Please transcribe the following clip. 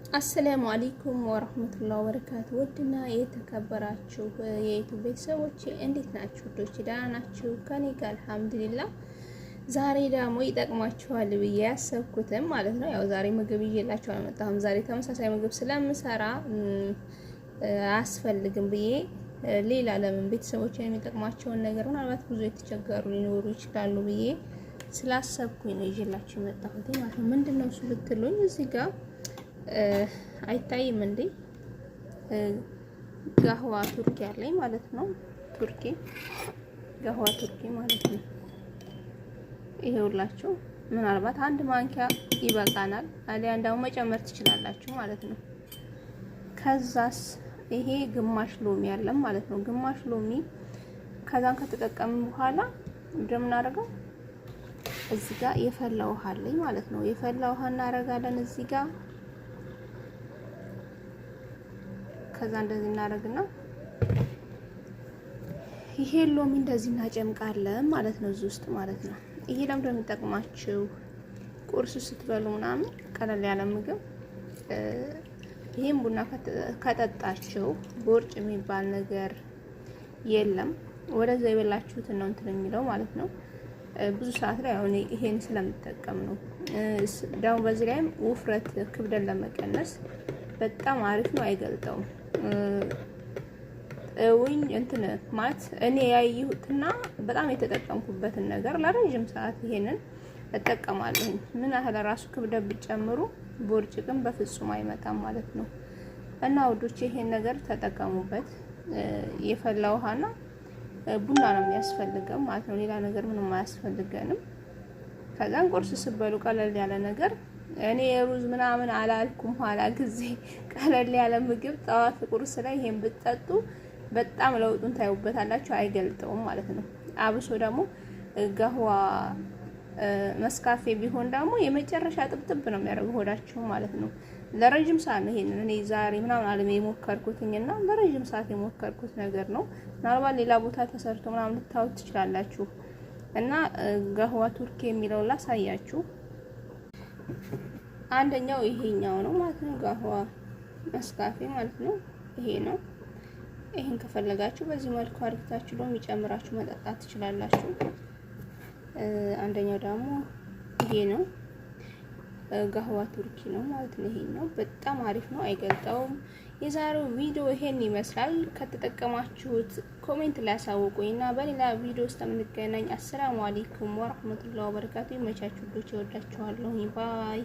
አሰላሙ አለይኩም ወራህመቱላሂ ወበረካቱ። ውድና የተከበራችሁ የዩቲዩብ ቤተሰቦች እንዴት ናችሁ? ዶች ደህና ናችሁ? ከኔ ጋር አልሐምዱሊላህ። ዛሬ ደግሞ ይጠቅማችኋል ብዬ ያሰብኩትም ማለት ነው ያው ዛሬ ምግብ ይዤላችሁ አልመጣሁም። ዛሬ ተመሳሳይ ምግብ ስለምሰራ አያስፈልግም ብዬ ሌላ ለምን ቤተሰቦች የሚጠቅማቸውን ነገር ምናልባት ብዙ የተቸገሩ ሊኖሩ ይችላሉ ብዬ ስላሰብኩኝ ነው ይዤላችሁ የመጣሁት ማለት ነው። ምንድነው እሱ ብትሉኝ እዚህ ጋር አይታይም እንዴ? ጋህዋ ቱርኪ አለኝ ማለት ነው። ጋህዋ ቱርኪ ማለት ነው። ይሄውላችሁ ምናልባት አንድ ማንኪያ ይበቃናል፣ አሊያ እንዳው መጨመር ትችላላችሁ ማለት ነው። ከዛስ ይሄ ግማሽ ሎሚ ያለም ማለት ነው። ግማሽ ሎሚ ከዛን ከተጠቀምን በኋላ እንደምናደርገው እዚህ ጋር የፈላ ውሃ አለኝ ማለት ነው። የፈላ ውሃ እናደርጋለን እዚህ ጋር። ከዛ እንደዚህ እናደርግና ይሄ ሎሚ እንደዚህ እናጨምቃለን ማለት ነው እዚህ ውስጥ ማለት ነው። ይሄ ለምን እንደሚጠቅማችሁ ቁርስ ስትበሉ ምናምን ቀለል ያለ ምግብ ይሄን ቡና ከጠጣችሁ ቦርጭ የሚባል ነገር የለም። ወደዛ የበላችሁትን ነው እንትን የሚለው ማለት ነው። ብዙ ሰዓት ላይ አሁን ይሄን ስለምጠቀም ነው። ደግሞ በዚህ ላይም ውፍረት ክብደት ለመቀነስ በጣም አሪፍ ነው፣ አይገልጠውም። እንትን ማለት እኔ ያየሁትና በጣም የተጠቀምኩበትን ነገር ለረጅም ሰዓት ይሄንን እጠቀማለሁ። ምን ያህል ራሱ ክብደት ብጨምሩ ቦርጭ ግን በፍጹም አይመጣም ማለት ነው። እና ውዶች ይሄን ነገር ተጠቀሙበት። የፈላ ውሃና ቡና ነው የሚያስፈልገው ማለት ነው። ሌላ ነገር ምንም አያስፈልገንም። ከዛን ቁርስ ስበሉ ቀለል ያለ ነገር እኔ ሩዝ ምናምን አላልኩም። ኋላ ጊዜ ቀለል ያለ ምግብ ጠዋት ቁርስ ላይ ይሄን ብትጠጡ በጣም ለውጡን ታዩበታላችሁ። አይገልጠውም ማለት ነው። አብሶ ደግሞ ጋህዋ መስካፌ ቢሆን ደግሞ የመጨረሻ ጥብጥብ ነው የሚያደርገው ሆዳችሁ ማለት ነው። ለረጅም ሰዓት ነው ይሄንን እኔ ዛሬ ምናምን አለሜ የሞከርኩትኝና ለረጅም ሰዓት የሞከርኩት ነገር ነው። ምናልባት ሌላ ቦታ ተሰርቶ ምናምን ልታዩት ትችላላችሁ። እና ጋህዋ ቱርኪ የሚለው ላሳያችሁ። አንደኛው ይሄኛው ነው ማለት ነው። ጋህዋ መስካፌ ማለት ነው። ይሄ ነው። ይሄን ከፈለጋችሁ በዚህ መልኩ አድርጋችሁ ሎሚ ጨምራችሁ መጠጣት ትችላላችሁ። አንደኛው ደግሞ ይሄ ነው። ጋህዋ ቱርኪ ነው ማለት ነው። ይሄ ነው። በጣም አሪፍ ነው፣ አይገልጠውም። የዛሬው ቪዲዮ ይሄን ይመስላል። ከተጠቀማችሁት ኮሜንት ላይ አሳውቁኝና በሌላ ቪዲዮ ውስጥ የምንገናኝ። አሰላሙ አለይኩም ወራህመቱላሂ ወበረካቱ። ይመቻችሁ። ይወዳችኋለሁ። ባይ